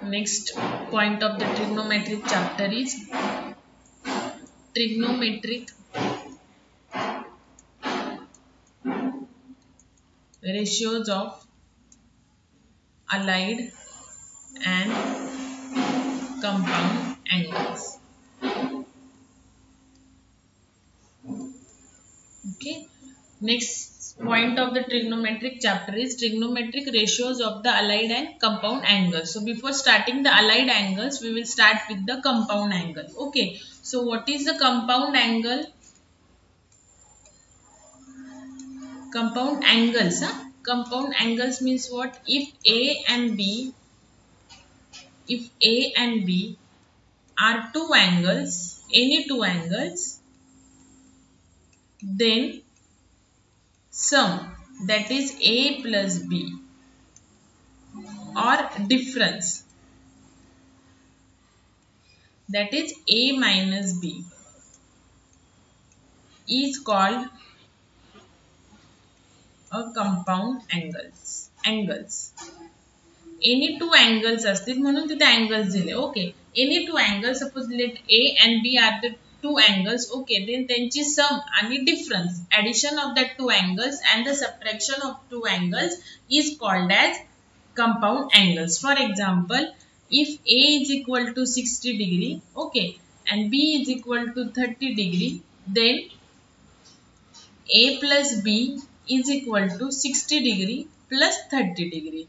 Next point of the trigonometric chapter is trigonometric ratios of allied and compound angles. Okay. Next point of the trigonometric chapter is trigonometric ratios of the allied and compound angles. So before starting the allied angles, we will start with the compound angle. Okay. So what is the compound angle? Compound angles. Compound angles means what? If A and B are two angles, any two angles, then sum, that is A plus B, or difference, that is A minus B, is called a compound angles. Any two angles असतील म्हणून तिथे angles दिले. Okay, any two angles, suppose let A and B are the two angles. Okay, then त्यांची sum आणि difference, addition of that two angles and the subtraction of two angles is called as compound angles. For example, if A is equal to 60 degree, okay, and B is equal to 30 degree, then A plus B is equal to 60 degree plus 30 degree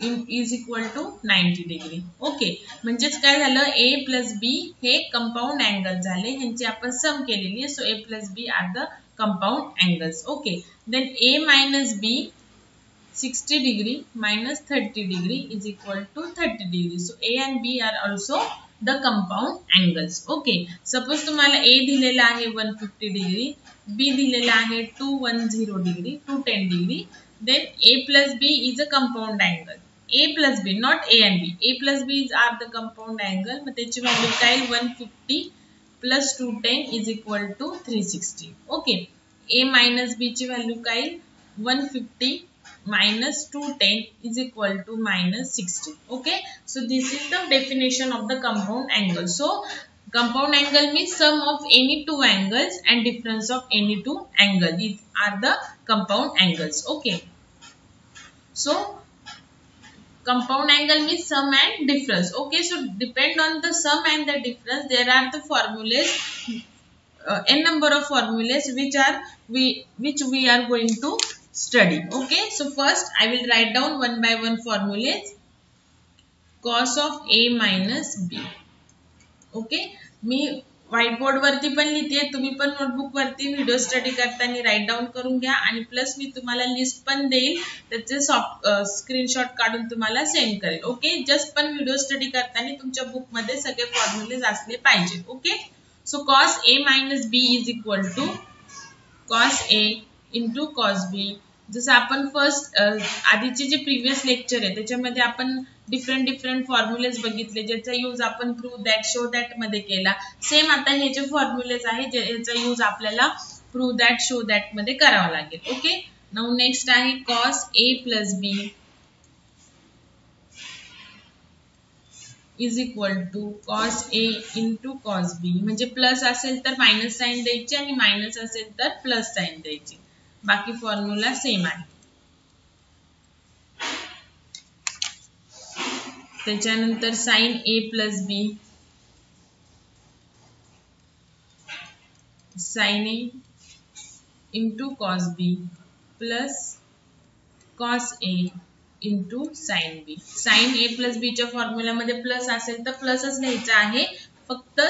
is equal to 90 degree. Okay, म्हणजेच काय झालं, A plus B हे compound angle झाले, ह्यांची आपण sum केलेली आहे. So A plus B are the compound angles. Okay, then A minus B 60 degree minus 30 degree is equal to 30 degree. So A and B are also the compound angles. Okay, suppose तुम्हाला A दिलेला आहे 150 degree, B दिलेला आहे 210 degree, 210 degree, then A plus B is a compound angle. A plus B, not A and B. A plus B are the compound angle. मग त्याची value काय, 150 plus 210 is equal to 360. Okay, A minus B ची value काय, 150 minus 210 is equal to minus 60. Okay, so this is the definition of the compound angle. So compound angle means sum of any two angles and difference of any two angles. These are the compound angles. Okay, so compound angle means sum and difference. Okay, so depend on the sum and the difference, there are the formulas, n number of formulas which we are going to study. Okay, so first I will write down one by one formulas. Cos of A minus B. Okay, me white board वरती पण लिहिते, तुम्ही पण notebook वरती video study करताना right down करून घ्या, आणि प्लस मी तुम्हाला लिस्ट पण देईल, त्याचे स्क्रीनशॉट काढून तुम्हाला सेंड करेल. ओके, जस्ट पण व्हिडिओ स्टडी करताना तुमच्या बुक मध्ये सगळे फॉर्म्युलेज असले पाहिजे. Okay, so cos A minus B is equal to cos A into cos B. जसं आपण फर्स्ट आधीचे जे प्रीवियस लेक्चर आहे त्याच्यामध्ये आपण डिफरंट फॉर्म्युलेज बघितले, ज्याचा यूज आपण प्रूव्ह दॅट शो दॅट मध्ये केला. सेम आता हे जे फॉर्म्युलेज आहे ज्याचा यूज आपल्याला प्रूव्ह दॅट शो दॅट मध्ये करावा लागेल. ओके, नाउ नेक्स्ट आहे cos A plus B is equal to cos A into cos B. म्हणजे प्लस असेल तर मायनस साइन द्यायची आणि मायनस असेल तर प्लस साइन द्यायची. बाकी फॉर्म्युला सेम आहे. त्याच्यानंतर sine A plus B, sine A into cos B plus cos A into sine B. Sine A plus B च्या फॉर्म्युल्यामध्ये प्लस असेल तर प्लसच लिहायचं आहे. फक्त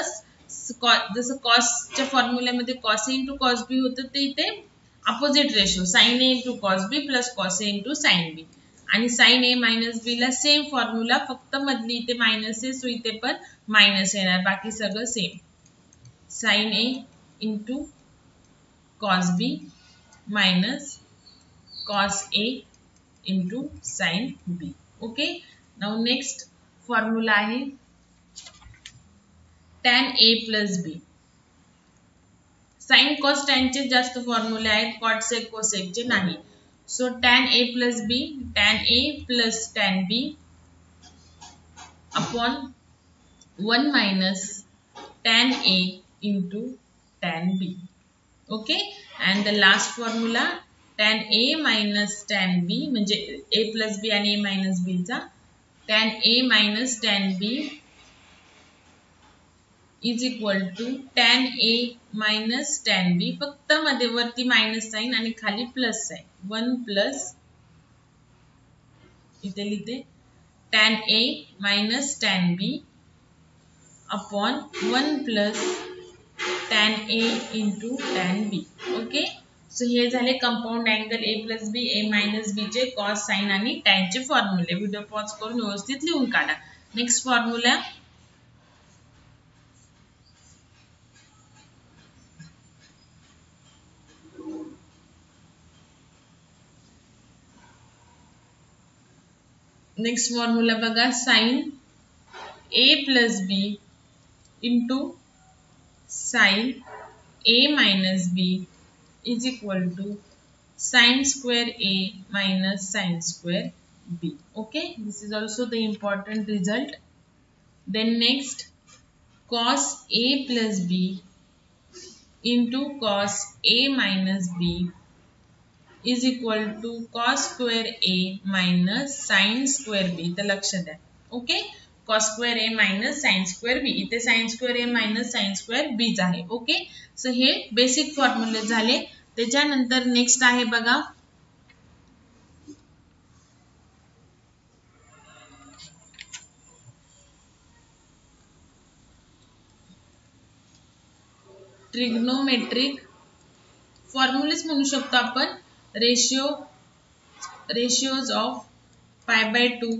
जसं कॉसच्या फॉर्म्युल्यामध्ये cos A into cos B होतं, ते इथे opposite ratio sine A into cos B plus cos A into sine B. आणि साइन A मायनस B ला सेम फॉर्म्युला, फक्त मधली इथे मायनस आहे, सो इथे पण मायनस येणार, बाकी सगळं same. Sine A into cos B minus cos A into sine B. Okay, now next formula आहे tan A plus B. Sine cos tan चे जास्त फॉर्म्युले आहेत, कॉट सेक कोसेक चे नाही. So tan A plus B, tan A plus tan B upon 1 minus tan A into tan B. Okay, and the last formula tan A minus tan B म्हणजे A plus B आणि A minus B चा tan A minus tan B is equal to tan A minus tan B. फक्त मध्ये वरती minus sign आणि खाली plus sign 1 plus इथे लिहिते tan A minus tan B upon 1 plus tan A into tan B. Okay, so हे झाले compound angle A plus B A minus B चे कॉस साइन आणि tan चे फॉर्म्युले. व्हिडिओ पॉज करून व्यवस्थित लिहून काढा. नेक्स्ट फॉर्म्युला बघा sine A plus B into sine A minus B is equal to sin square A minus sin square B. Okay, this is also the important result. Then next, cos A plus B into cos A minus B is equal to cos square A minus sin square B. तर लक्ष द्या. Okay, cos square A minus sin square B. इथे sin square A minus sin square B आहे. Okay, so हे basic फॉर्म्युले झाले. त्याच्यानंतर next आहे बघा ट्रिग्नोमेट्रिक फॉर्म्युलेस म्हणू शकतो आपण. Ratios of pi by 2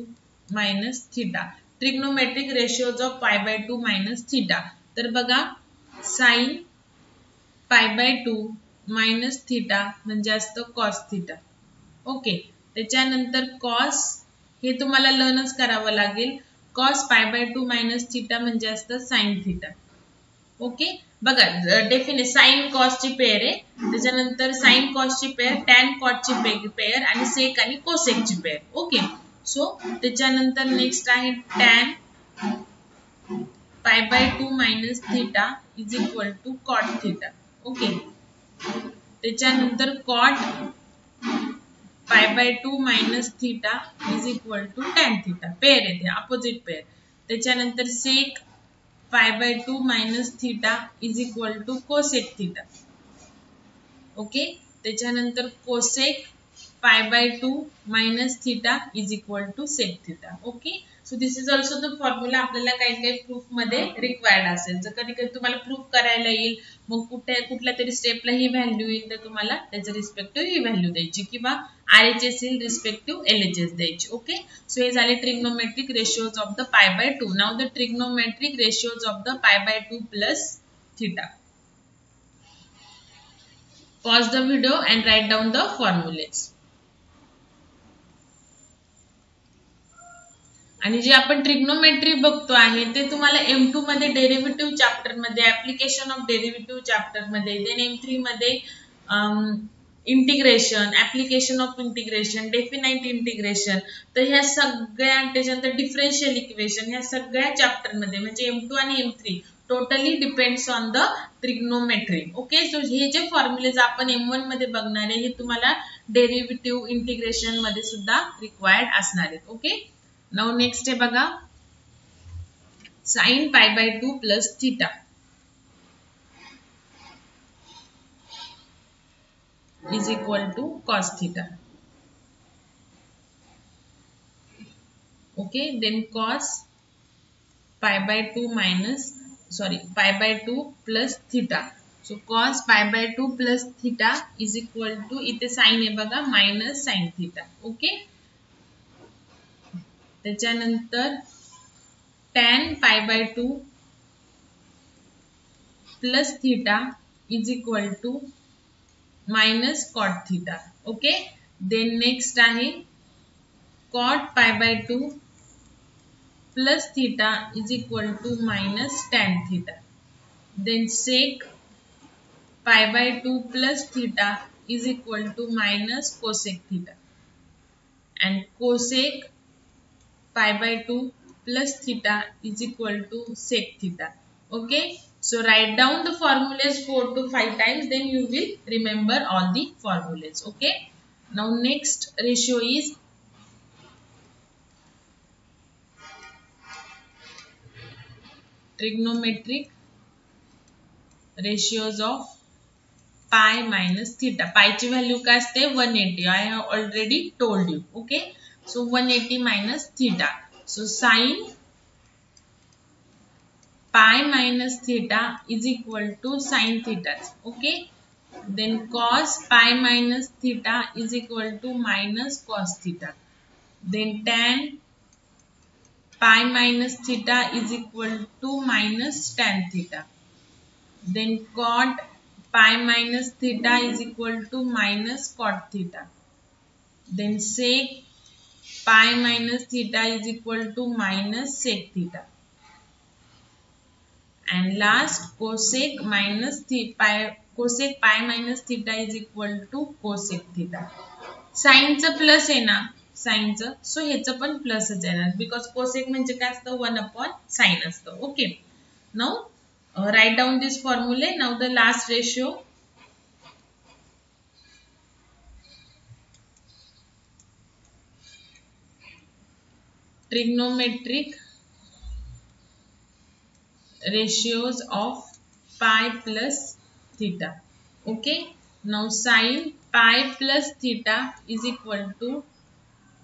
minus theta. Trigonometric ratios of pi by 2 minus theta. तर बघा sine pi by 2 minus theta म्हणजे असतं कॉस थीटा. ओके, त्याच्यानंतर कॉस हे तुम्हाला लर्नच करावं लागेल. Cos pi by 2 minus theta म्हणजे असतं साइन थीटा. ओके, बघा डेफिनेट साइन कॉस ची पेअर आहे. त्याच्यानंतर साइन कॉस ची पेअर, टॅन कॉट ची पेअर आणि सेक आणि कोसेक ची पेअर. ओके, सो त्याच्यानंतर नेक्स्ट आहे tan pi by 2 minus theta is equal to cot theta. Okay, त्याच्यानंतर cot pi by 2 minus theta is equal to tan theta. Pair येते, opposite pair. त्याच्यानंतर sec pi by 2 minus theta is equal to cosec theta. Okay, त्याच्यानंतर cosec pi by 2 minus theta is equal to sec theta. Okay, so this is also the formula. आपल्याला काही काही proof मध्ये required असेल. जर कधी कधी तुम्हाला प्रूफ करायला येईल, मग कुठल्या तरी स्टेपला ही व्हॅल्यू येईल, तर तुम्हाला त्याच्या रिस्पेक्टिव्ह ही व्हॅल्यू द्यायची किंवा RHS येईल रिस्पेक्टिव्ह LHS द्यायची. ओके, सो हे झाले ट्रिग्नोमेट्रिक रेशियोज ऑफ द पाय by 2. Now the trigonometric ratios of the पाय by 2 plus theta. Pause the video and write down the formulas. आणि जे आपण ट्रिग्नोमेट्री बघतो आहे ते तुम्हाला M2 मध्ये डेरिव्हेटिव्ह चॅप्टर मध्ये, ऍप्लिकेशन ऑफ डेरिव्हेटिव्ह चॅप्टर मध्ये, देन M3 मध्ये integration, application of integration, definite integration. तर ह्या सगळ्या, त्याच्यानंतर डिफरन्शियल इक्वेशन, ह्या सगळ्या चॅप्टर मध्ये म्हणजे M2 आणि M3 totally depends on the trigonometry. Okay, so हे जे फॉर्म्युलेज आपण M1 मध्ये बघणार आहे हे तुम्हाला डेरिव्हेटिव्ह इंटिग्रेशन मध्ये सुद्धा रिक्वायर्ड असणार आहेत. ओके, नाउ नेक्स्ट आहे बघा sine pi by 2 plus theta is equal to cos theta. Okay, then cos pi by 2 pi by 2 plus theta. So cos pi by 2 plus theta is equal to, इथे sin आहे बघा, minus sin theta. Okay, त्याच्यानंतर tan pi by 2 plus theta is equal to minus cot theta. Okay, then next आहे cot pi by 2 plus theta is equal to minus tan theta. Then sec pi by 2 plus theta is equal to minus cosec theta. And cosec pi by 2 plus theta is equal to sec theta. Okay, so write down the formulas 4 to 5 times, then you will remember all the formulas. Okay, now next ratio is trigonometric ratios of pi minus theta. Pi ची value काय असते 180. I have already told you. Okay, so 180 minus theta. So sin pi minus theta is equal to sin theta. Okay, then cos pi minus theta is equal to minus cos theta. Then tan pi minus theta is equal to minus tan theta. Then cot pi minus theta is equal to minus cot theta. Then sec pi minus theta is equal to minus sec theta. And last cosec pi minus theta is equal to cosec theta. Sin चं plus आहे ना, sin चं, so ह्याचं पण प्लसच येणार because cosec म्हणजे काय असतं 1/sin असतं. Okay, now write down this formula. Now the last ratio. Trigonometric ratios of pi plus theta. Okay, now sin pi plus theta is equal to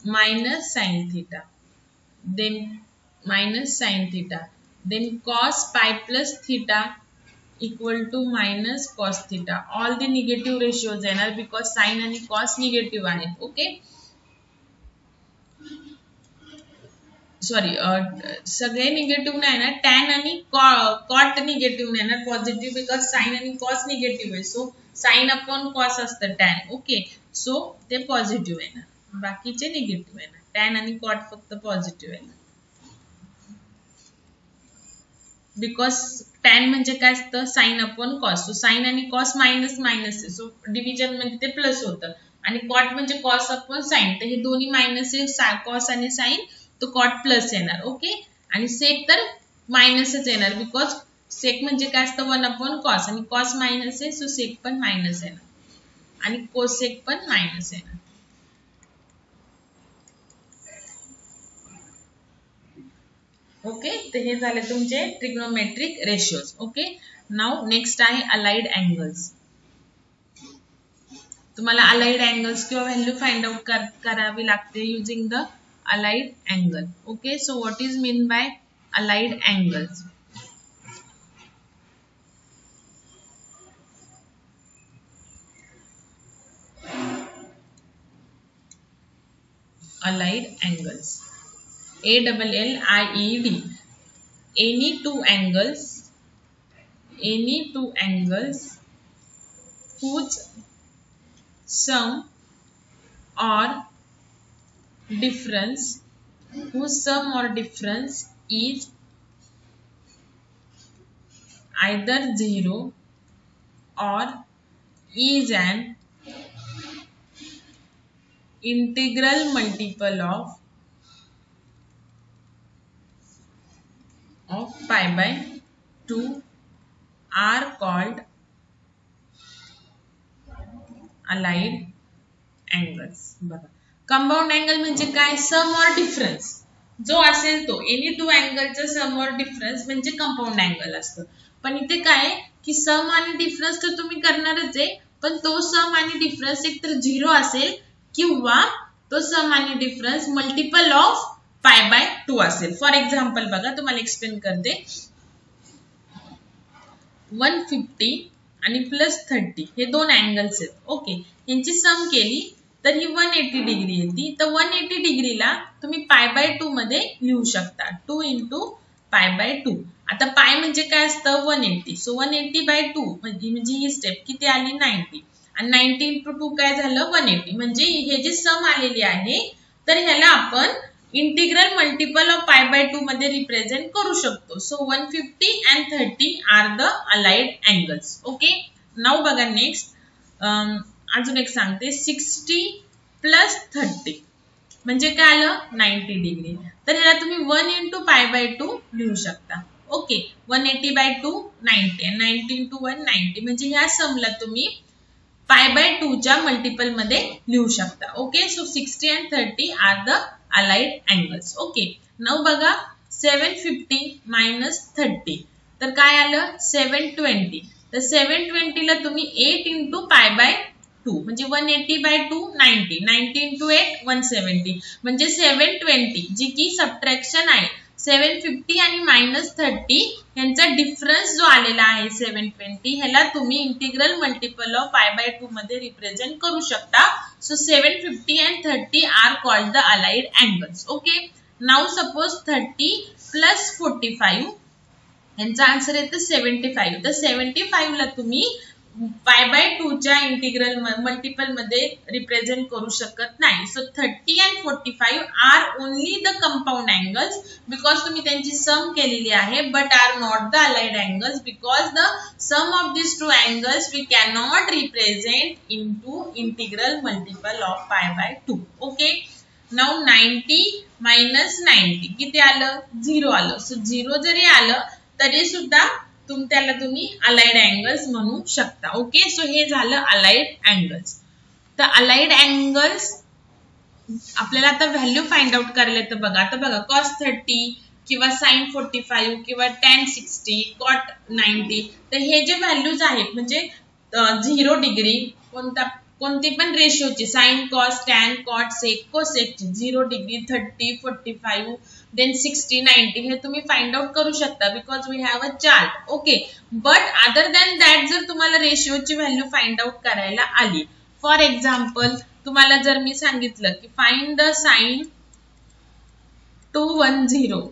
minus sin theta, then minus sin theta. Then cos pi plus theta equal to minus cos theta. All the negative ratios येणार because sin आणि cos negative आहेत. Okay, sorry सगळे negative नाही ना, tan आणि cot negative नाही ना, positive because sin आणि cos निगेटिव्ह आहे. सो sin अपॉन cos असतं tan. ओके, सो ते पॉझिटिव्ह आहे ना, बाकीचे निगेटिव्ह आहे ना. tan आणि cot फक्त पॉझिटिव्ह आहे ना, बिकॉज tan म्हणजे काय असतं sin upon cos. So sin आणि cos मायनस मायनस आहे, सो डिव्हिजन मध्ये ते प्लस होतं. आणि cot म्हणजे cos अपॉन sin, तर हे दोन्ही मायनस आहे, cos आणि sin, तो cot प्लस येणार. ओके, आणि sec तर मायनसच येणार बिकॉज sec म्हणजे काय असतं 1/cos आणि cos मायनस आहे, सो sec पण मायनस येणार आणि cosec पण मायनस येणार. ओके, तर हे झाले तुमचे trigonometric ratios. Okay, now next आहे अलाइड अँगल्स. तुम्हाला अलाइड अँगल्स किंवा व्हॅल्यू फाइंड आउट करावी लागते using the allied angle. Okay, so what is mean by allied angles? Allied angles, ALLIED, any two angles whose sum or difference is either 0 or is an integral multiple of pi by 2 are called allied angles. बघा, compound angle म्हणजे काय? सम और difference जो असेल तो, any two अँगलचा सम और difference म्हणजे compound angle असतं. पण इथे काय की सम आणि डिफरन्स तर तुम्ही करणारच आहे, पण तो सम आणि डिफरन्स एक तर 0 असेल किंवा तो सम आणि difference multiple of pi by 2 असेल. फॉर एक्झाम्पल बघा, तुम्हाला एक्सप्लेन करते. 150 आणि +30 हे दोन अँगल्स आहेत. ओके, यांची सम केली तर ही 180 डिग्री येते. तर 180 डिग्रीला तुम्ही पाय बाय 2 मध्ये लिहू शकता, 2 × पाय बाय 2. आता पाय म्हणजे काय असतं 180, सो 180 बाय 2 म्हणजे ही स्टेप किती आली 90, आणि 90 × 2 काय झालं 180. म्हणजे हे जे सम आलेली आहे तर ह्याला आपण integral multiple of pi by 2 मध्ये रिप्रेझेंट करू शकतो. So 150 and 30 are the allied angles. Okay, now बघा नेक्स्ट अजून एक सांगते. 60 + 30 म्हणजे काय आलं 90 डिग्री. तर ह्याला तुम्ही 1 into π/2 लिहू शकता. ओके, 180/2 90 and 90 into 1 90 म्हणजे ह्या समला तुम्ही π/2 च्या मल्टिपल मध्ये लिहू शकता. Okay, so 60 and 30 are the allied angles. Okay, now बघा 750 minus 30 तर काय आलं 720. तर 720 ला तुम्ही 8 into π/2 म्हणजे 180/2 90 90 into 8 170 म्हणजे 720 जी की सबट्रॅक्शन आहे 750 आणि -30 यांचा डिफरन्स जो आलेला आहे 720 ह्याला तुम्ही इंटिग्रल मल्टिपल ऑफ π/2 मध्ये रिप्रेझेंट करू शकता. So 750 and 30 are called the allied angles. Okay, now suppose 30 plus 45 यांचा आन्सर येतं 75. तर 75 ला तुम्ही π/2 च्या इंटिग्रल मल्टिपल मध्ये रिप्रेझेंट करू शकत नाही. So 30 and 45 are only the compound angles because तुम्ही त्यांची सम केलेली आहे but are not the allied angles because the sum of this two angles we cannot represent into integral multiple of π/2. Okay, now 90 minus 90 किती आलं 0 आलं. So 0 जरी आलं तरी सुद्धा त्याला तुम्ही अलाइड अँगल्स म्हणू शकता. ओके, सो हे झालं अलाइड अँगल्स. तर अलाइड अँगल्स आपल्याला आता व्हॅल्यू फाइंड आउट करायला तर बघा आता बघा cos 30 किंवा sin 45 किंवा tan 60 cot 90 तर हे जे व्हॅल्यूज आहेत म्हणजे 0 डिग्री कोणती पण रेशोची sin cos tan cot sec cosec 0 degree 30 45 then 60 90 हे तुम्ही फाइंड आउट करू शकता because we have a chart. Okay, but other than that जर तुम्हाला रेशिओची व्हॅल्यू फाइंड आउट करायला आली फॉर एक्झाम्पल तुम्हाला जर मी सांगितलं की find the sin 210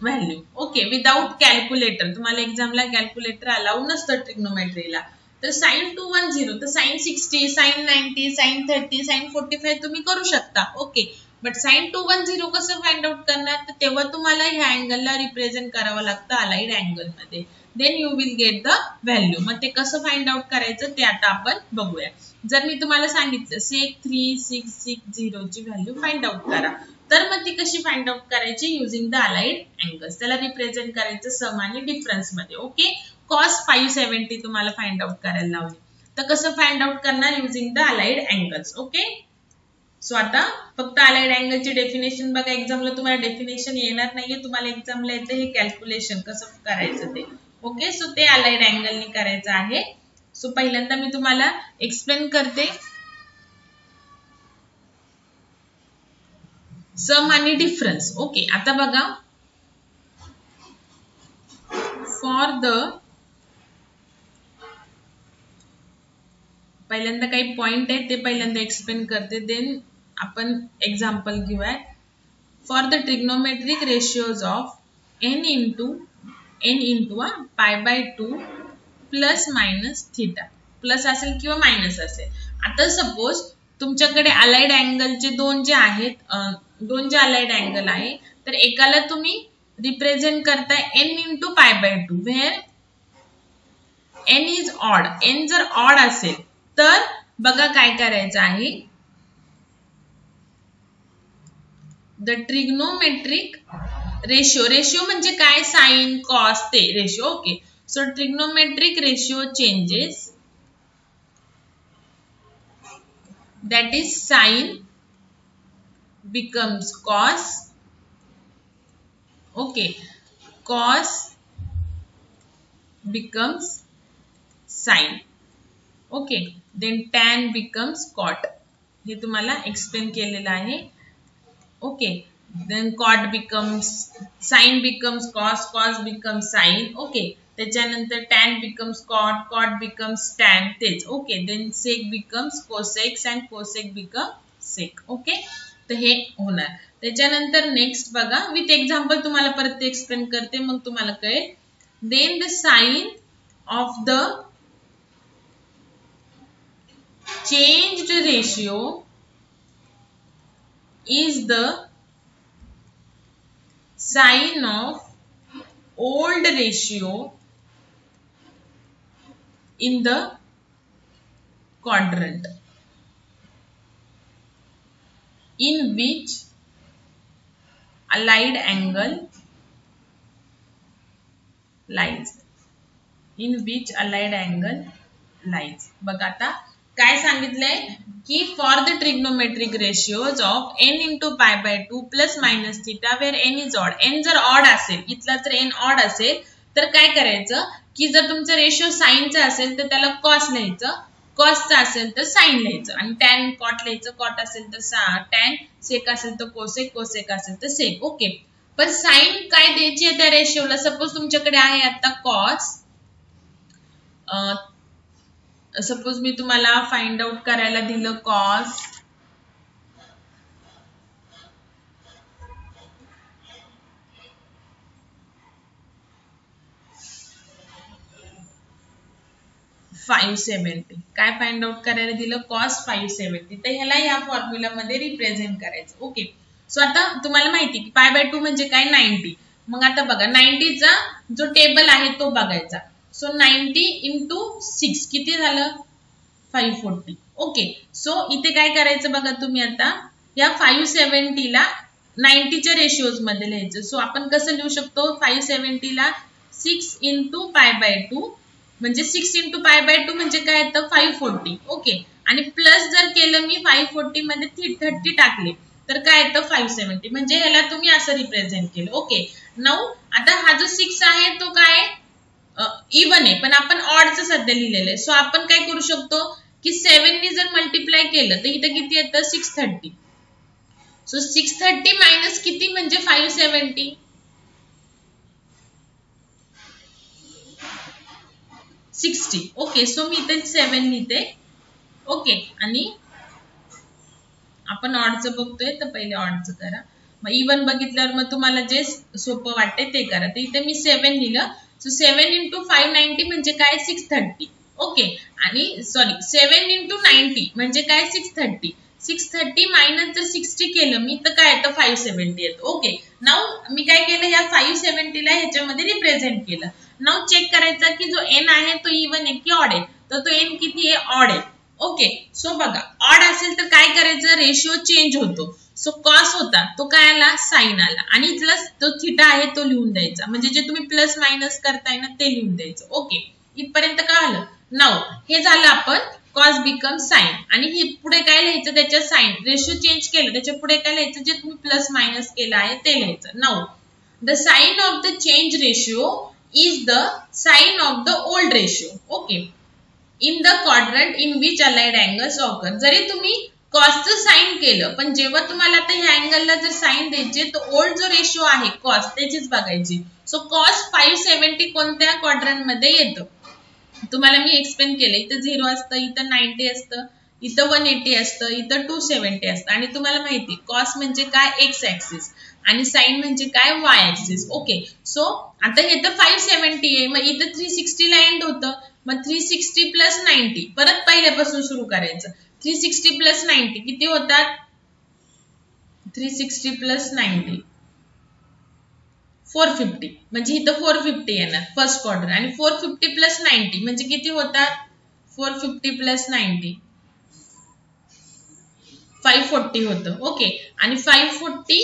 value. Okay, without calculator तुम्हाला एक्झामला कॅल्क्युलेटर अलाउ नसतं ट्रिग्नोमेट्रीला. तर sin 210 तर sin 60 sin 90 sin 30 sin 45 तुम्ही करू शकता. ओके, बट sin 210 कसं फाइंड आउट करणार तर तेव्हा तुम्हाला ह्या अँगलला रिप्रेझेंट करावं लागतं अलाइड अँगल मध्ये. Then you will get the value. मग ते कसं फाइंड आउट करायचं ते आता आपण बघूया. जर मी तुम्हाला सांगितलं sec 3660 ची व्हॅल्यू फाइंड आउट करा तर मग ती कशी फाइंड आउट करायची युजिंग द अलाइड अँगल्स. त्याला रिप्रेझेंट करायचं सम आणि डिफरन्स मध्ये. ओके, cos 570 तुम्हाला फाइंड आउट करायला लावली तर कसं फाइंड आउट करणार using the allied angles. Okay, so आता फक्त अलाइड अँगलची डेफिनेशन बघा. एक्झामला तुम्हाला डेफिनेशन येणार नाहीये, तुम्हाला एक्झामला येतं हे कॅल्क्युलेशन कसं करायचं ते. ओके, सो ते अलाइड अँगलने करायचं आहे. सो पहिल्यांदा मी तुम्हाला एक्सप्लेन करते सम आणि डिफरन्स. ओके, आता बघा फॉर द पहिल्यांदा काही पॉइंट आहे ते पहिल्यांदा एक्सप्लेन करते देन आपण एक्झाम्पल घेऊया. For the trigonometric ratios of n into π/2 plus minus theta plus असेल किंवा मायनस असेल. आता सपोज तुमच्याकडे अलाइड अँगलचे दोन जे अलाइड अँगल आहे तर एकाला तुम्ही रिप्रेझेंट करताय n into π/2 where n is odd. n जर ऑड असेल तर बघा काय करायचं आहे द ट्रिग्नोमेट्रिक रेशियो म्हणजे काय साइन कॉस ते ratio. Okay, so trigonometric ratio changes that is sin becomes cos. Okay, cos becomes sin. Okay, then tan becomes cot. हे तुम्हाला एक्सप्लेन केलेलं आहे. Okay, then cot becomes sin becomes cos, cos becomes sin. Okay, त्याच्यानंतर tan becomes cot, cot becomes tan तेच. Okay, then sec becomes cosec and cosec becomes sec. Okay, तर हे होणार. त्याच्यानंतर नेक्स्ट बघा विथ एक्झाम्पल तुम्हाला परत ते एक्सप्लेन करते मग तुम्हाला कळेल. Then the sine of the changed ratio is the sign of old ratio in the quadrant in which allied angle lies. In which allied angle lies. बघा आता काय सांगितलंय की for the trigonometric ratios of n into pi by 2 plus minus theta where n is odd. n जर odd असेल, इथला जर n odd असेल तर काय करायचं की जर तुमचा रेशियो साइनचा असेल तर त्याला कॉस लिहायचं, कॉसचा असेल तर साइन लिहायचं आणि टॅन कॉट लिहायचं, कॉट असेल तर टॅन, सेक असेल तर कोसेक, कोसेक असेल तर सेक. ओके, पण साइन काय द्यायची आहे त्या रेशियोला. सपोज तुमच्याकडे आहे आता कॉस, सपोज मी तुम्हाला फाइंड आउट करायला दिलं कॉस $570. काय फाइंड आउट करायला दिलं कॉस 570. तर ह्याला या फॉर्म्युला मध्ये रिप्रेझेंट करायचं. ओके, सो आता तुम्हाला माहिती की पाय बाय 2 म्हणजे काय 90. मग आता बघा 90 चा जो टेबल आहे तो बघायचा. सो 90 into 6 किती झालं 540. ओके, सो इथे काय करायचं बघा तुम्ही आता या 570 ला 90 च्या रेशियोज मध्ये लिहायचं. सो आपण कसं लिहू शकतो 570 ला 6 into पाय बाय 2 म्हणजे 6 into पाय बाय 2 म्हणजे काय येतं 540. ओके, आणि प्लस जर केलं मी 540 मध्ये 30 टाकले तर काय येतं 570. म्हणजे ह्याला तुम्ही असं रिप्रेझेंट केलं. ओके, नाऊ आता हा जो 6 आहे तो काय इवन आहे पण आपण ऑडचं सध्या लिहिलेलं आहे. सो आपण काय करू शकतो की 7 ने जर मल्टिप्लाय केलं तर इथं किती येतं 630. सो 630 मायनस किती म्हणजे 570. 60. ओके, सो मी इथे 7 लिहिते. ओके, आणि आपण ऑडचं बघतोय तर पहिले ऑडचं करा, मग इवन बघितल्यावर मग तुम्हाला जे सोपं वाटते ते करा. तर इथे मी 7 लिहिलं. सो 7 into 590 म्हणजे काय 630. ओके, आणि सॉरी 7 into 90 म्हणजे काय 630. 630 मायनस जर 60 केलं मी तर काय येतं 570 येतं. ओके, नाऊ मी काय केलं या 570 ला ह्याच्यामध्ये रिप्रेझेंट केलं. नाऊ चेक करायचा की जो n आहे तो इवन आहे की ऑड आहे. तर तो n किती आहे ऑड आहे. ओके, सो बघा ऑड असेल तर काय करायचं रेशियो चेंज होतो. सो कॉस होता तो काय आला साइन आला आणि इथला तो थिटा आहे तो लिहून द्यायचा. म्हणजे जे तुम्ही प्लस मायनस करताय ना ते लिहून द्यायचं. ओके, इथपर्यंत काय आलं. नाऊ हे झालं आपण कॉस बिकम साइन आणि हे पुढे काय लिहायचं त्याच्या साइन रेशियो चेंज केलं त्याच्या पुढे काय लिहायचं जे तुम्ही प्लस मायनस केलं आहे ते लिहायचं. Now the sine of the change ratio is the sign of the old ratio. Okay, in the quadrant in which allied angles occur. जरी तुम्ही कॉसचं साइन केलं पण जेव्हा तुम्हाला आता ह्या अँगलला जर साइन द्यायचे तर ओल्ड जो रेशिओ आहे कॉस त्याचीच बघायची. सो कॉस 570 कोणत्या क्वाड्रंट मध्ये येतं तुम्हाला मी एक्सप्लेन केलं. इथं 0 असतं, इथं 90 असतं, इथं 180 असतं, इथं 270 असतं. आणि तुम्हाला माहिती कॉस म्हणजे काय एक्स ऍक्सिस आणि साइन म्हणजे काय वाय ऍक्सिस. ओके, सो आता हे तर 570 आहे मग इथं 360 ला एंड होतं. मग 360 प्लस 90 परत पहिल्यापासून सुरू करायचं. 360 प्लस 90 किती होतात 360 प्लस 90 450 म्हणजे इथं 450 येणार फर्स्ट क्वार्टर. आणि 450 प्लस 90 म्हणजे किती होतात 450 प्लस 90 540 होतं. ओके, आणि 540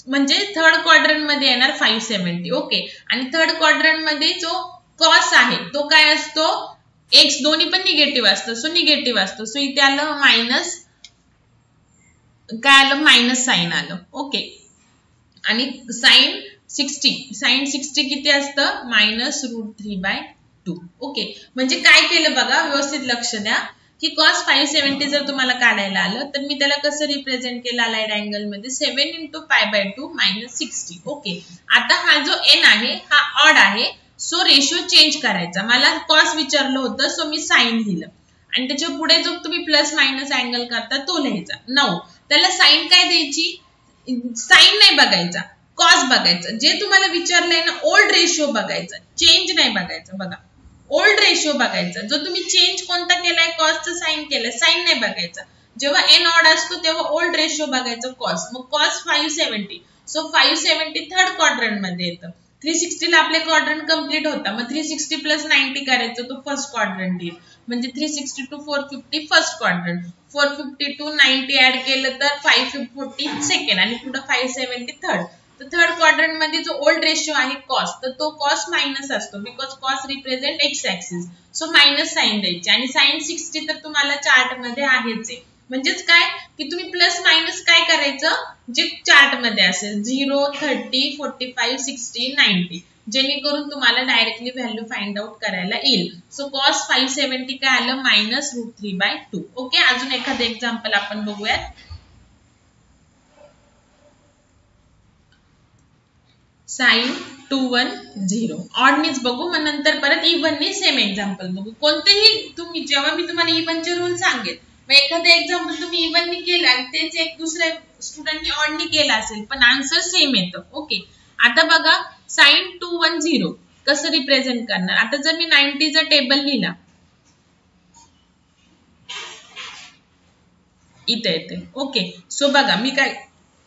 म्हणजे थर्ड क्वाड्रंट मध्ये येणार 570. ओके, आणि थर्ड क्वाड्रंट मध्ये जो कॉस आहे तो काय असतो एक्स दोन्ही पण निगेटिव्ह असतं. सो निगेटिव्ह असतो. सो इथे आलं मायनस काय आलं मायनस साइन आलं. ओके, आणि साइन 60 किती असतं -√3/2. ओके, म्हणजे काय केलं बघा व्यवस्थित लक्ष द्या की cos 570 जर तुम्हाला काढायला आलं तर मी त्याला कसं रिप्रेझेंट केलं अलाइड अँगल मध्ये 7 into π/2 - 60. ओके, आता हा जो n आहे हा ऑड आहे. सो रेशियो चेंज करायचा. मला cos विचारलं होतं सो मी साइन लिहिलं आणि त्याच्या पुढे जो तुम्ही प्लस मायनस अँगल करता तो लिहायचा. नाऊ त्याला साइन काय द्यायची साइन नाही बघायचा कॉस बघायचं. जे तुम्हाला विचारलंय ना ओल्ड रेशियो बघायचा चेंज नाही बघायचा. बघा ओल्ड रेशियो बघायचा. जो तुम्ही चेंज कोणता केलाय कॉसचं साइन केलंय साइन नाही बघायचा. जेव्हा n ऑड असतो तेव्हा ओल्ड रेशियो बघायचं कॉस. मग कॉस 570 सो 570 थर्ड क्वाड्रंट मध्ये येतं. 360 ला आपले क्वाड्रंट कंप्लीट होता. मग 360 प्लस 90 करायचं तो फर्स्ट क्वाड्रंट येईल. म्हणजे 360 to 450 first quadrant 450 to 90 add केलं तर 540 सेकंड आणि पुढे 570 थर्ड. तर थर्ड क्वाड्रंट मध्ये जो ओल्ड रेशिओ आहे कॉस, तर तो कॉस मायनस असतो, because cos represent x axis. So minus sine द्यायची. आणि साइन 60 तर तुम्हाला चार्ट मध्ये आहेच आहे. म्हणजेच काय की तुम्ही प्लस मायनस काय करायचं, जे चार्ट मध्ये असेल 0, 30, 45, 60, 90, जेणेकरून तुम्हाला डायरेक्टली व्हॅल्यू फाइंड आउट करायला येईल. सो कॉस 570 काय आलं, -√3/2. ओके, अजून एखादं एक्झाम्पल आपण बघूयात. साइन 210 ऑडनीच बघू, मग नंतर परत इव्हननी सेम एक्झाम्पल बघू. कोणतेही तुम्ही, जेव्हा मी तुम्हाला इव्हनचे रूल सांगेल, मग एखादं एक्झाम्पल तुम्ही इव्हननी केलं आणि तेच एक दुसऱ्या स्टुडंटनी ऑडनी केलं असेल, पण आन्सर सेम येतं. ओके, आता बघा साइन 210 कसं रिप्रेझेंट करणार. आता जर मी 90चा टेबल लिहिला, इथे येते. ओके, सो बघा मी काय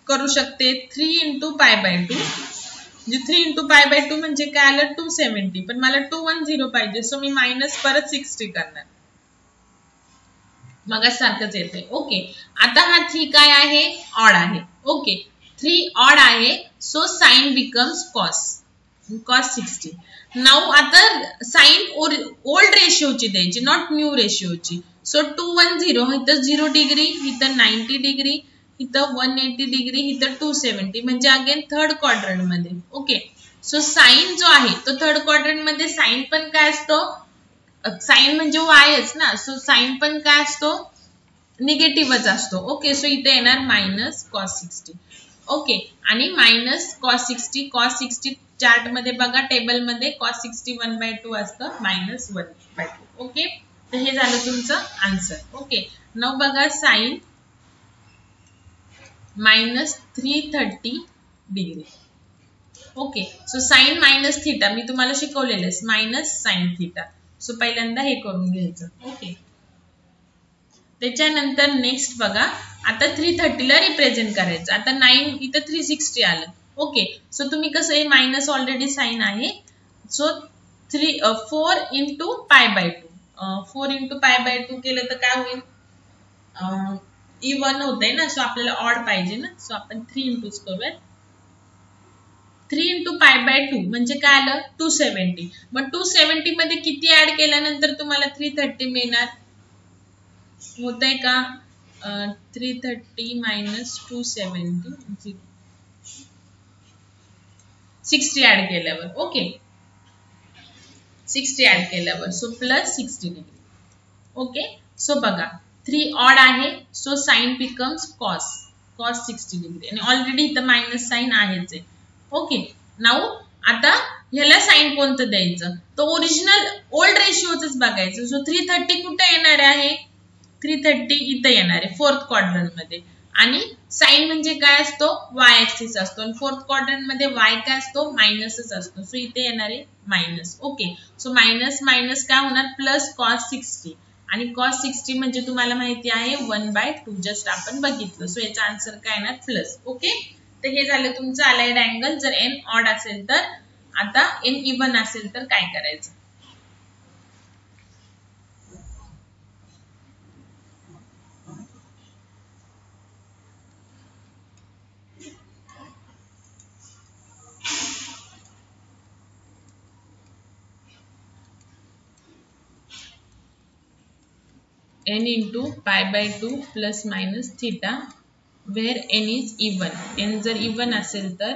करू शकते, 3 × π/2, 3 × π/2 म्हणजे काय आलं, 270, पण मला 210 पाहिजे. सो मी मायनस परत 60 करणार, मग सारखंच येते. ओके, आता हा 3 काय आहे, ऑड आहे. ओके, 3 ऑड आहे, so sine becomes cos 60. Now आता साइन ओल्ड रेशिओची द्यायची, नॉट न्यू रेशिओची. सो 210 इथं 0 डिग्री, इथं 90 डिग्री, इथं 180 डिग्री, इथं 270, म्हणजे अगेन थर्ड क्वाड्रंट मध्ये. ओके, सो साइन जो आहे तो थर्ड क्वाड्रंट मध्ये, साइन पण काय असतो, साइन म्हणजे वायच ना, सो साइन पण काय असतो, निगेटिव्हच असतो. ओके, सो इथे येणार -cos 60. ओके, आणि -cos 60, cos 60 चार्ट मध्ये बघा, टेबल मध्ये cos 60 1/2 असतं, -1/2. ओके, तर हे झालं तुमचं आन्सर. ओके, नाउ बघा sine -330 degree. Okay, so sine minus theta मी तुम्हाला शिकवलेलं आहे, मायनस साइन थिटा. सो पहिल्यांदा हे करून घ्यायचं. ओके, त्याच्यानंतर नेक्स्ट बघा, आता 330 ला रिप्रेझेंट करायचं. आता 9 इथं 360 आलं. ओके, सो तुम्ही कसं, हे मायनस ऑलरेडी साइन आहे, सो 4 × π/2, 4 × π/2 केलं तर काय होईल, इव्हन होतंय ना, सो आपल्याला ऑड पाहिजे ना, सो आपण 3 × करूयात. 3 × π/2 म्हणजे काय आलं, 270. मग 270 मध्ये किती ऍड केल्यानंतर तुम्हाला 330 मिळणार, होतंय का, 330 - 270, 60 ऍड केल्यावर. ओके, 60 ऍड केल्यावर, सो +60 डिग्री. ओके, सो बघा 3 ऑड आहे, so sine becomes cos 60 degree, आणि ऑलरेडी इथं मायनस साइन आहेच आहे. ओके, नाउ आता ह्याला साइन कोणतं द्यायचं, तो ओरिजिनल ओल्ड रेशिओच बघायचं. सो 330 कुठे येणार आहे, 330 इथं येणार आहे फोर्थ क्वाड्रंट मध्ये, आणि साइन म्हणजे काय असतो, वाय ऍक्सिस असतो, आणि फोर्थ क्वाड्रंट मध्ये वाय काय असतो, मायनसच असतो. सो इथे येणार आहे minus. Okay, so minus minus काय होणार, +cos 60, आणि cos 60 म्हणजे तुम्हाला माहिती आहे 1/2, जस्ट आपण बघितलं. सो याचा आन्सर काय येणार, प्लस. ओके, तर हे झालं तुमचं अलाइड अँगल. जर n ऑड असेल तर, आता n इव्हन असेल तर काय करायचं. n × π/2 ± θ, where n is even. n जर इव्हन असेल तर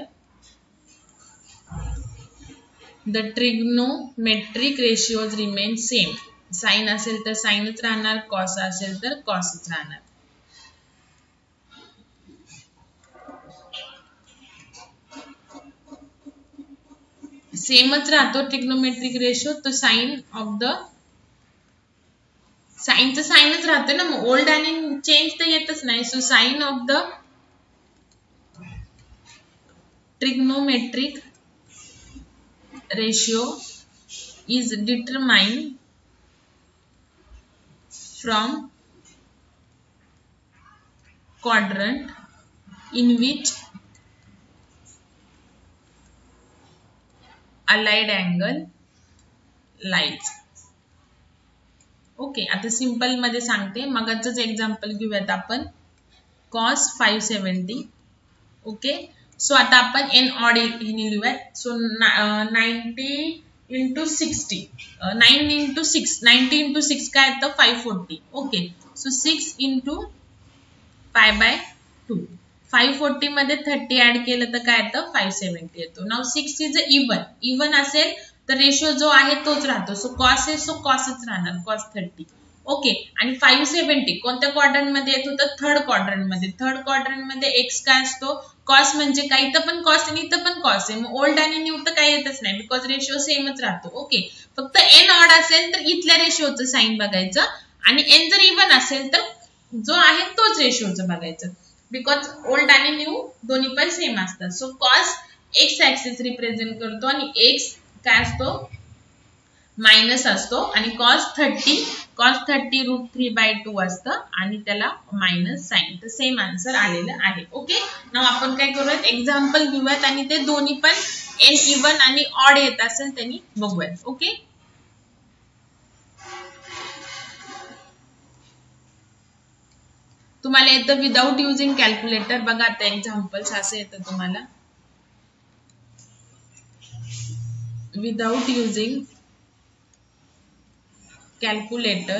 the trigonometric ratios remain same. Sine असेल तर साइनच राहणार, कॉस असेल तर कॉसच राहणार. सेमच राहतो ट्रिग्नोमेट्रिक रेशिओ, तो साइन ऑफ द साइनचं साइनच राहतं ना, मग ओल्ड आणि चेंज तर येतच नाही. So sine of the trigonometric ratio is determined from quadrant in which allied angle lies. Okay, आता सिंपल मध्ये सांगते, मगाचंच एक्झाम्पल घेऊयात आपण. cos 570. ओके, सो आता आपण एन ऑड हे लिहूयात. सो 90 into 60, 9 into 6, 90 into 6 काय येतं 540. Okay, so 6 into 5/2. 540 मध्ये 30 ऍड केलं तर काय येतं 570 येतो. नाउ 6 इज इवन असेल तर रेशो जो आहे तोच राहतो. सो कॉस आहे, सो कॉसच राहणार, कॉस 30. ओके, आणि 570 कोणत्या क्वाड्रंट मध्ये येत होतं, थर्ड क्वाड्रंट मध्ये. थर्ड क्वाड्रंट मध्ये एक्स काय असतो, कॉस म्हणजे काय, इथं पण कॉस आणि इथं पण कॉस आहे. मग ओल्ड आणि न्यू तर काही येतच नाही, बिकॉज रेशिओ सेमच राहतो. ओके, फक्त एन ऑड असेल तर इथल्या रेशिओचं साइन बघायचं, आणि एन जर इवन असेल तर जो आहे तोच रेशिओचं बघायचं, बिकॉज ओल्ड आणि न्यू दोन्ही पण सेम असतात. So cos x axis represent करतो आणि एक्स काय असतो मायनस असतो, आणि cos 30 √3/2 असतं आणि त्याला मायनस साइन. तर सेम आन्सर आलेलं आहे. ओके, नाव आपण काय करूयात, एक्झाम्पल घेऊयात आणि ते दोन्ही पण एन इवन आणि ऑड येत असेल त्यांनी बघूयात. ओके, तुम्हाला येतं विदाउट युजिंग कॅल्क्युलेटर. बघा आता एक्झाम्पल्स असं येतं तुम्हाला, without using calculator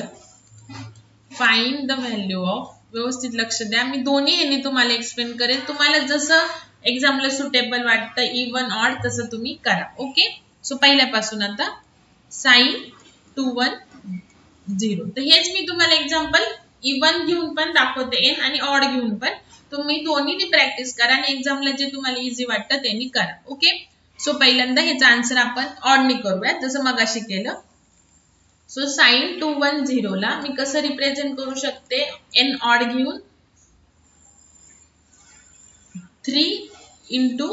find the value of. व्यवस्थित लक्ष द्या, मी दोन्ही ह्यांनी तुम्हाला एक्सप्लेन करेल. तुम्हाला जसं एक्झामला सुटेबल वाटतं इवन ऑड तसं तुम्ही करा. ओके, सो पहिल्यापासून आता साइन 210. तर हेच मी तुम्हाला एक्झाम्पल इवन घेऊन पण दाखवते एन आणि ऑड घेऊन पण. तुम्ही दोन्ही प्रॅक्टिस करा आणि एक्झामला जे तुम्हाला इझी वाटतं त्यांनी करा. ओके, सो पहिल्यांदा ह्याचा आन्सर आपण ऑडनी करूया जसं मगाशी केलं. सो साइन 210 ला मी कसं रिप्रेझेंट करू शकते, एन ऑड घेऊन 3 into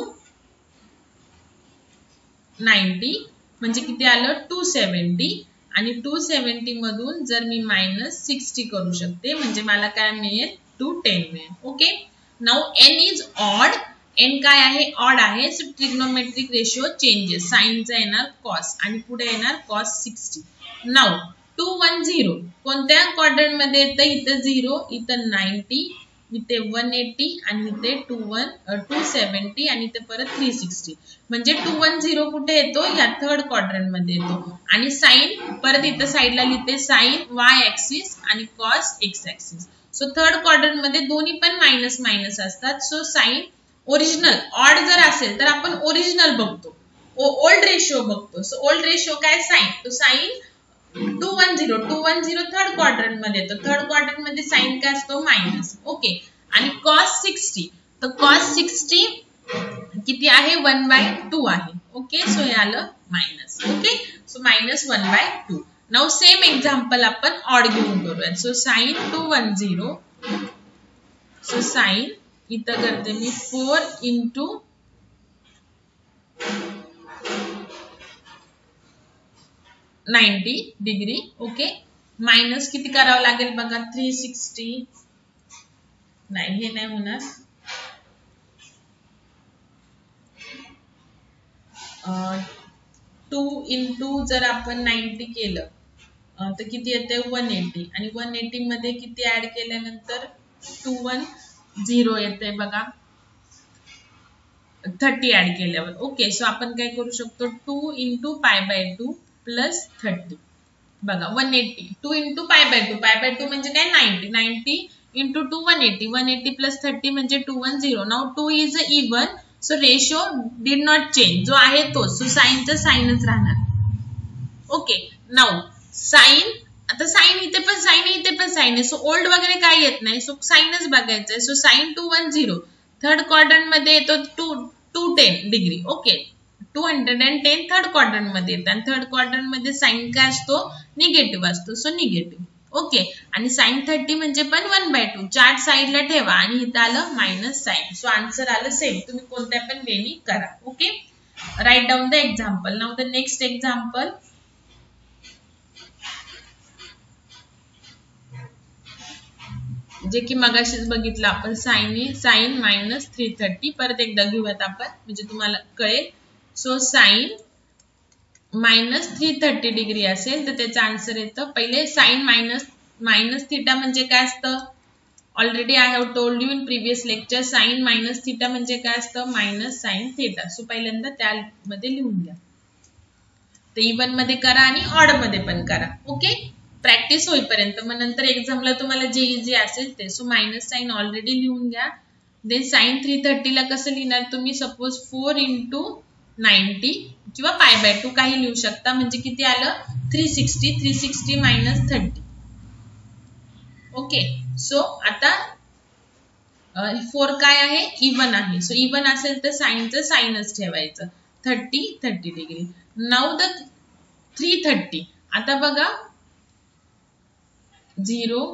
90 म्हणजे किती आलं 270, आणि 270 मधून जर मी -60 करू शकते म्हणजे मला काय मिळेल 210 मिळेल. Okay, now n is odd, n काय आहे ऑड आहे. सो ट्रिग्नोमेट्रिक रेशिओ चेंजेस, साइनचा येणार कॉस आणि पुढे येणार cos 60. नाउ 210 कोणत्या क्वाड्रंट मध्ये येतं, इथं 0, इथं 90, इथे 180 आणि इथे 270 आणि इथे परत 360. म्हणजे 210 कुठे येतो, या थर्ड क्वाड्रंट मध्ये येतो. आणि साइन परत इथं साइडला लिहिते, साइन y ऍक्सिस आणि cos x axis. So third quadrant मध्ये दोन्ही पण मायनस मायनस असतात. सो साइन ओरिजिनल ऑड जर असेल तर आपण ओरिजिनल बघतो, ओल्ड रेशिओ बघतो. सो ओल्ड रेशिओ काय साइन, तो साइन 210 थर्ड क्वाड्रंट मध्ये येतो. थर्ड क्वाड्रंट मध्ये साइन काय असतो मायनस. ओके, आणि cos 60, तर cos 60 किती आहे 1/2 आहे. ओके, सो हे आलं minus. Okay, so -1/2. Now same example आपण ऑड घेऊन करूया. सो साइन 210, सो साइन इथं करते मी 4 into 90 डिग्री. ओके, मायनस किती करावं लागेल बघा 360, नाही हे नाही होणार, 2 into जर आपण 90 केलं तर किती येते 180, आणि 180 मध्ये किती ऍड केल्यानंतर 210 येते बघा 30 ऍड केल्यावर. ओके, सो आपण काय करू शकतो 2 into π/2 प्लस 30. बघा 180, 2 into π/2, π/2 म्हणजे काय 90, 90 into 2 180, 180 plus 30 म्हणजे 210. Now 2 is a even, so ratio did not change, जो आहे तोच. सो साइनचा साइनच राहणार. ओके, नाउ साइन, आता साइन इथे पण साइन आहे, इथे पण साइन आहे. सो ओल्ड वगैरे काय येत नाही, सो साइनच बघायचं आहे. सो साइन 210 थर्ड क्वाड्रंट मध्ये येतो 210 डिग्री. ओके, 210 थर्ड क्वाड्रंट मध्ये येतं, आणि थर्ड क्वाड्रंट मध्ये साइन काय असतो निगेटिव्ह असतो. So negative. ओके, आणि साइन 30 म्हणजे पण 1/2. चार्ट साइडला ठेवा आणि इथं आलं मायनस साइन. सो आन्सर आलं सेम. तुम्ही कोणत्या पण वेनी करा. Okay, right down the example. Now the next example, जे की मगाशीच बघितलं आपण, साइन -330. परत एकदा घेऊयात आपण म्हणजे तुम्हाला कळेल. सो साइन -330 डिग्री असेल तर त्याचा आन्सर येतं, पहिले साइन मायनस थिटा म्हणजे काय असतं already I have told you in previous lecture sine minus theta म्हणजे काय असतं मायनस साइन थिटा. सो पहिल्यांदा त्यामध्ये लिहून घ्या. तर इवन मध्ये करा आणि ऑड मध्ये पण करा. ओके प्रॅक्टिस होईपर्यंत मग नंतर एक्झामला तुम्हाला जे इझी असेल ते. सो मायनस साइन ऑलरेडी लिहून घ्या. देन साइन 330 ला कसं लिहिणार तुम्ही सपोज 4 into 90 किंवा π/2 काही लिहू शकता म्हणजे किती आलं 360. 360 minus 30. ओके सो आता 4 काय आहे इवन आहे. सो इवन असेल तर साइनचं साइनच ठेवायचं 30 डिग्री. नाउ द 330 आता बघा 0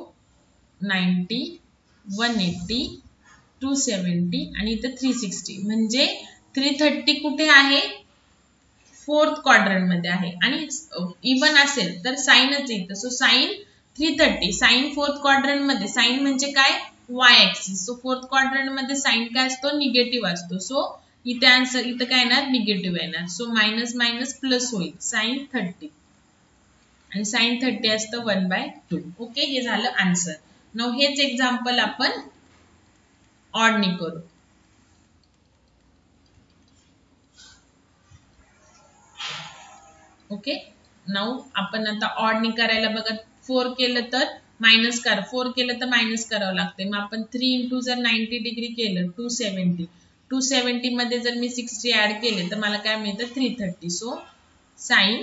90 180 270 आणि इथं 360 म्हणजे 330 कुठे आहे फोर्थ क्वाड्रंट मध्ये आहे आणि इवन असेल तर साइनच येतं. So sine 330 sine fourth quadrant मध्ये साइन म्हणजे काय y axis. So fourth quadrant मध्ये साइन काय असतो निगेटिव्ह असतो. सो इथे आन्सर इथं काय येणार निगेटिव्ह येणार. सो मायनस मायनस प्लस होईल साइन 30 आणि साइन 30 असतं 1/2. ओके हे झालं आन्सर. नाउ हेच एक्झाम्पल आपण ऑडनी करू. ओके नाउ आपण आता ऑडनी करायला बघा 4 केलं तर मायनस करा 4 केलं तर मायनस करावं लागते. मग आपण 3 into जर 90 डिग्री केलं 270. 270 मध्ये जर मी 60 ऍड केले तर मला काय मिळतं 330. So sine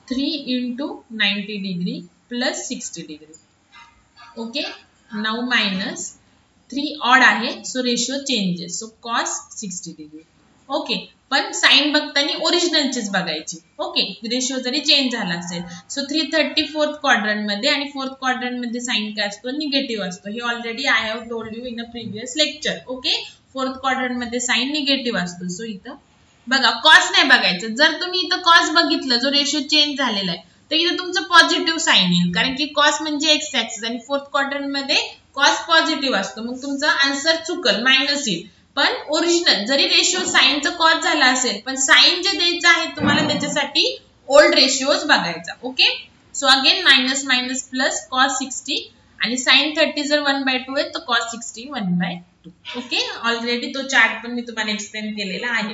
3 into 90 degree plus 60 degree. Okay now minus 3 odd आहे so ratio changes. So cos 60 degree. Okay पण साइन बघताना ओरिजिनलचीच बघायची. ओके रेशिओ जरी चेंज झाला असेल. सो 330 फोर्थ क्वाड्रंट मध्ये आणि फोर्थ क्वाड्रंट मध्ये साइन काय असतो निगेटिव्ह असतो. हे already I have told you in a previous lecture. Okay fourth quadrant मध्ये साइन निगेटिव्ह असतो. सो इथं बघा कॉस नाही बघायचं. जर तुम्ही इथं कॉस बघितलं जो रेशिओ चेंज झालेला आहे तर इथं तुमचं पॉझिटिव्ह साइन येईल कारण की कॉस म्हणजे एक्स ऍक्सिस आणि फोर्थ क्वाड्रंट मध्ये कॉस पॉझिटिव्ह असतो. मग तुमचा आन्सर चुकल मायनस येईल. पण ओरिजिनल जरी रेशिओ साइनचा कॉस झाला असेल पण साइन जे द्यायचं आहे तुम्हाला त्याच्यासाठी ओल्ड रेशिओज बघायचा. Okay so again minus minus plus cos 60 आणि साइन 30 जर 1/2 आहे तर कॉस 60 1/2. ओके ऑलरेडी तो चार्ट पण मी तुम्हाला एक्सप्लेन केलेला आहे.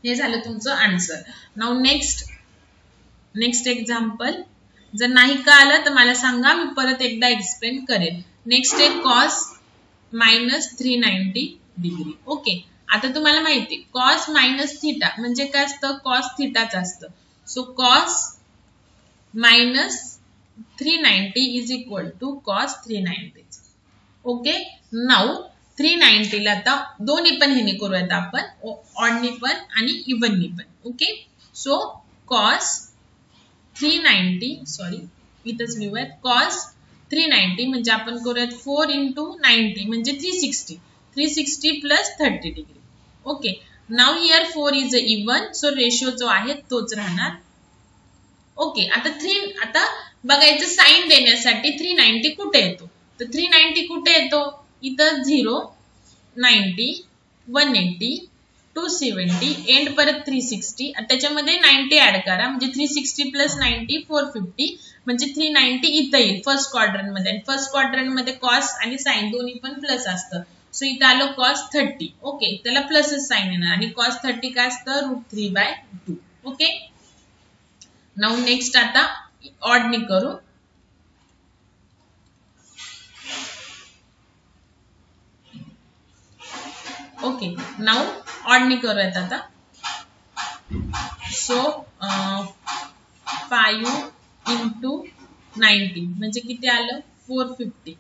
हे झालं तुमचं आन्सर. नाउ नेक्स्ट एक्झाम्पल जर नाही का आलं तर मला सांगा मी परत एकदा एक्सप्लेन करेन. नेक्स्ट आहे कॉस मायनस 390 डिग्री. ओके आता तुम्हाला माहिती कॉस मायनस थिटा म्हणजे काय असतं कॉस थिटाच असतं. So cos minus 390 is equal to cos 390. Okay now 390 ला आता दोन्ही पण ह्याने करूयात आपण ऑडनी पण आणि इवननी पण. ओके सो कॉस 390 सॉरी इथंच लिहूयात कॉस 390 म्हणजे आपण करूयात 4 into 90 म्हणजे 360 plus 30 degree. Okay now here 4 is a even so ratio जो आहे तोच राहणार. ओके आता बघायचं साइन देण्यासाठी 390 कुठे येतो तर 390 कुठे येतो इथं 0 90 180 270 एंड परत 360 त्याच्यामध्ये 90 ऍड करा म्हणजे 360 प्लस 90 450 म्हणजे 390 इथं येईल फर्स्ट क्वाड्रंट मध्ये आणि फर्स्ट क्वाड्रंट मध्ये कॉस आणि साइन दोन्ही पण प्लस असतं. सो इथं आलं कॉस 30. ओके त्याला प्लसच साइन येणार आणि कॉस 30 काय असतं √3/2. ओके नाउ नेक्स्ट आता ऑडनी करू. ओके नाउ ऑडनी करूयात आता. सो 5 into 90 म्हणजे किती आलं 450.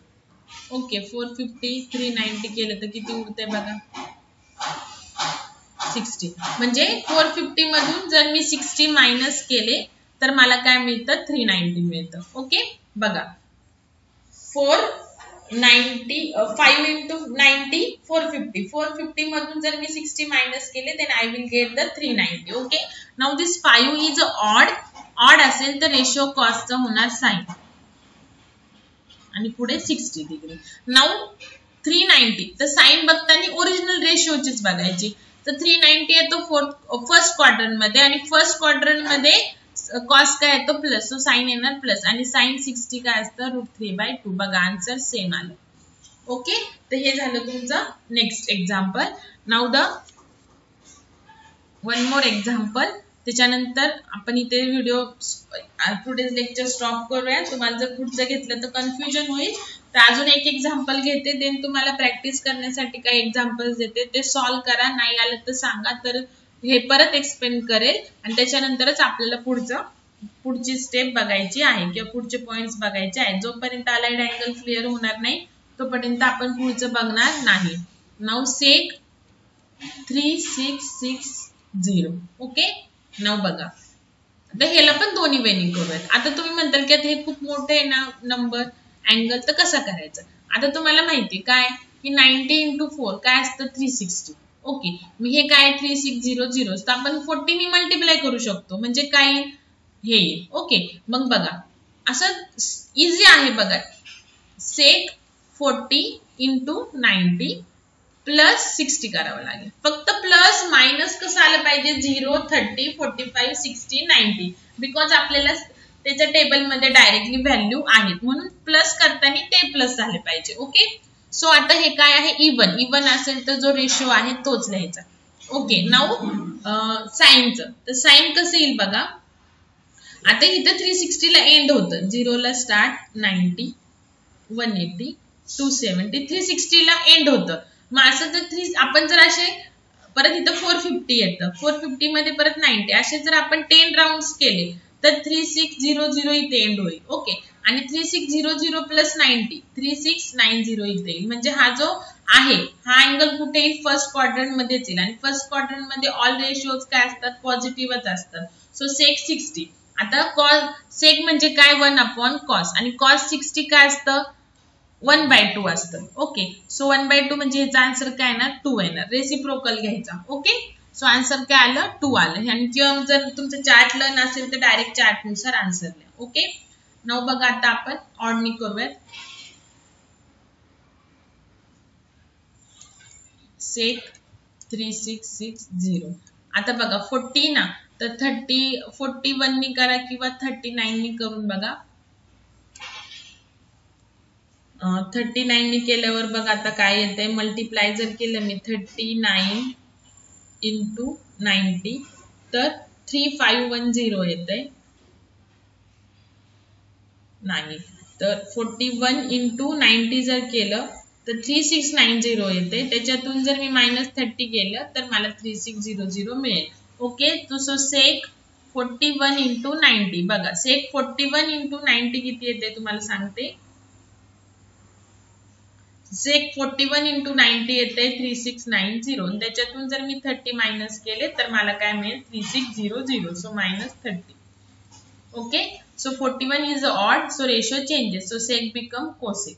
ओके 450 390 केलं तर किती उरते बघा 60 म्हणजे 450 मधून जर मी 60 मायनस केले तर मला काय मिळतं 390 मिळतं. ओके बघा 5 into 90 450 मधून जर मी 60 मायनस केले then I will get the 390. Okay now this 5 is odd असेल तर रेशिओ कॉसचा होणार साइन आणि पुढे 60 डिग्री. नाउ 390 तर साइन बघताना ओरिजिनल रेशिओचीच बघायची. तर 390 येतो फर्स्ट क्वाड्रंट मध्ये आणि फर्स्ट क्वाड्रंट मध्ये कॉस काय येतो प्लस सो साइन येणार प्लस आणि साइन 60 काय असतं √3/2. बघा आन्सर सेम आलं. ओके, तर हे झालं तुमचं next example. Now the one more example. त्याच्यानंतर आपण इथे व्हिडिओ टुडेज लेक्चर स्टॉप करूया. तुम्हाला जर पुढचं घेतलं तर कन्फ्युजन होईल, तर अजून एक एक्झाम्पल घेते, देन तुम्हाला प्रॅक्टिस करण्यासाठी काही एक्झाम्पल्स देते, ते सॉल्व्ह करा. नाही आलं तर सांगा, तर हे परत एक्सप्लेन करेल आणि त्याच्यानंतरच आपल्याला पुढची स्टेप बघायची आहे किंवा पुढचे पॉइंट्स बघायचे आहेत. जोपर्यंत अलाइड अँगल क्लिअर होणार नाही तोपर्यंत आपण पुढचं बघणार नाही. नाउ सेक 3660. ओके, नाउ बघा. आता ह्याला पण दोन्ही वेनी करूयात. आता तुम्ही म्हणताल की आता हे खूप मोठे आहे ना नंबर अँगल, तर कसा करायचं? आता तुम्हाला माहिती काय की 90 × 4 काय असतं 360. ओके, मग हे काय 3600, तर आपण 40 ने मल्टिप्लाय करू शकतो, म्हणजे काय हे येईल. ओके, मग बघा असं इझी आहे बघा. सेक 40 × 90 प्लस 60 करावं लागेल. फक्त प्लस मायनस कसं आलं पाहिजे 0, 30, 45, 60, 90, बिकॉज आपल्याला त्याच्या टेबलमध्ये डायरेक्टली व्हॅल्यू आहेत म्हणून प्लस करताना ते प्लस झाले पाहिजे. ओके, सो आता हे काय आहे इवन असेल तर जो रेशो आहे तोच लिहायचा. ओके, नाउ साइनचं, तर साइन कसं येईल बघा. आता इथं 360 ला एंड होतं, 0 ला स्टार्ट, 90, 180, 270, 360 ला एंड होतं. मग असं जर आपण जर असे परत इथं 450 येतं, 450 मध्ये परत 90, असे जर आपण 10 राऊंड्स केले तर 3600 इथे एंड होईल. ओके, आणि 3600 प्लस 90 3690 इथे येईल. म्हणजे हा जो आहे हा अँगल कुठे येईल फर्स्ट क्वाड्रंट मध्येच येईल, आणि फर्स्ट क्वाड्रंट मध्ये ऑल रेशिओज काय असतात पॉझिटिव्हच असतात. सो सेक 60. आता कॉस सेक म्हणजे काय 1/cos, आणि cos 60 काय असतं 1/2 असतं. ओके, सो 1/2 म्हणजे ह्याचा आन्सर काय येणार 2 येणार. रेसिप्रोकल घ्यायचा. ओके, सो आन्सर काय आलं 2 आलं. आणि किंवा जर तुमचं चार्ट लन असेल तर डायरेक्ट चार्ट नुसार आन्सर लिहा. ओके, नाउ बघा आता आपण ऑडनी करूयात. सेक 3660. आता बघा 40 ना, तर 41 नी करा किंवा 39 नी करून बघा. 39 नी केल्यावर बघा आता काय येतंय, मल्टिप्लाय जर केलं मी 39 × 90 तर 3510 येतंय. नाही, तर 41 × 90 जर केलं तर 3690 येते. त्याच्यातून जर मी -30 केलं तर मला 3600 मिळेल. ओके, सो सेक 41 × 90. बघा सेक 41 × 90 किती येते तुम्हाला सांगते. सेक 41 × 90 येते 3690. त्याच्यातून जर मी 30 मायनस केले तर मला काय मिळेल 3600. So -30. Okay, so 41 is odd, so ratio changes, so sec become cosec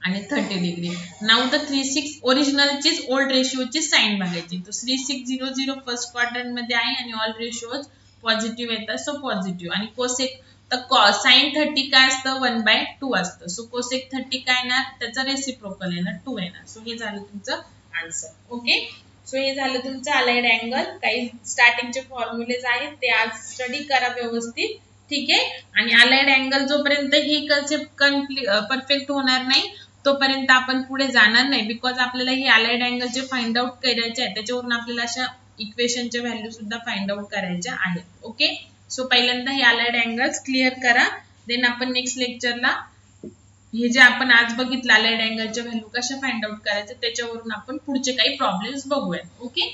आणि 30 डिग्री. नाउ द 36 ओरिजिनलचीच ओल्ड रेशिओची साइन बघायची. तो 3600 फर्स्ट क्वाड्रंट मध्ये आहे आणि ऑल रेशिओज पॉझिटिव्ह येतात, सो पॉझिटिव्ह. आणि कोसेक तर साइन 30 काय असतं 1/2 असतं. सो कोसेक 30 काय येणार, त्याचा रेसिप्रोकल येणार 2 येणार. सो हे झालं तुमचं आन्सर. ओके, सो हे झालं तुमचं अलाइड अँगल. काही स्टार्टिंगचे फॉर्म्युलेज आहेत ते आज स्टडी करा व्यवस्थित. ठीक आहे, आणि अलाइड अँगल जोपर्यंत ही कन्सेप्ट परफेक्ट होणार नाही तोपर्यंत आपण पुढे जाणार नाही, बिकॉज आपल्याला ही अलाइड अँगल जे फाइंड आउट करायचे आहे त्याच्यावरून आपल्याला अशा इक्वेशनच्या व्हॅल्यू सुद्धा फाइंड आउट करायच्या आहेत. ओके, सो पहिल्यांदा हे अलाइड अँगल्स क्लिअर करा, देन आपण नेक्स्ट लेक्चरला हे जे आपण आज बघितलं अलाइड अँगलच्या व्हॅल्यू कशा फाइंड आउट करायच्या त्याच्यावरून आपण पुढचे काही प्रॉब्लेम्स बघूयात. ओके.